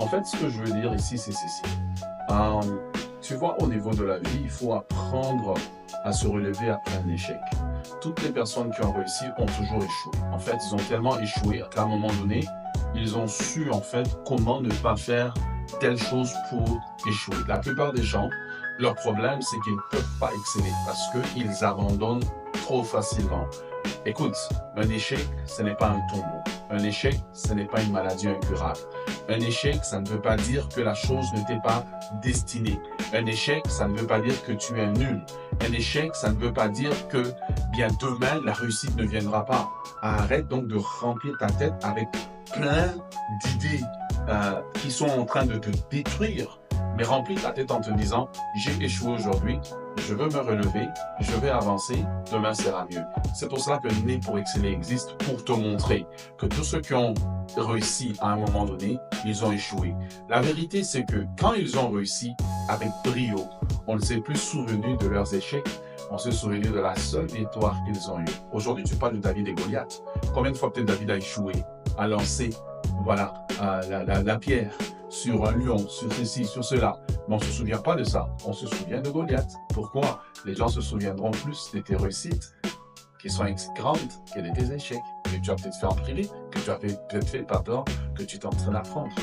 En fait, ce que je veux dire ici, c'est ceci. Tu vois, au niveau de la vie, il faut apprendre à se relever après un échec. Toutes les personnes qui ont réussi ont toujours échoué. En fait, ils ont tellement échoué qu'à un moment donné, ils ont su en fait comment ne pas faire telle chose pour échouer. La plupart des gens, leur problème, c'est qu'ils ne peuvent pas exceller parce qu'ils abandonnent trop facilement. Écoute, un échec, ce n'est pas un tombeau. Un échec, ce n'est pas une maladie incurable. Un échec, ça ne veut pas dire que la chose ne t'est pas destinée. Un échec, ça ne veut pas dire que tu es nul. Un échec, ça ne veut pas dire que bien demain, la réussite ne viendra pas. Arrête donc de remplir ta tête avec plein d'idées qui sont en train de te détruire. Mais remplis ta tête en te disant, j'ai échoué aujourd'hui, je veux me relever, je vais avancer, demain sera mieux. C'est pour cela que Né pour exceller existe, pour te montrer que tous ceux qui ont réussi à un moment donné, ils ont échoué. La vérité, c'est que quand ils ont réussi avec brio, on ne s'est plus souvenu de leurs échecs, on s'est souvenu de la seule victoire qu'ils ont eue. Aujourd'hui, tu parles de David et Goliath. Combien de fois peut-être David a échoué, a lancé la pierre sur un lion, sur ceci, sur cela. Mais on ne se souvient pas de ça. On se souvient de Goliath. Pourquoi? Les gens se souviendront plus de tes réussites qui sont grandes que de tes échecs que tu as peut-être fait en privé, que tu as peut-être fait par peur, que tu t'es en train d'apprendre.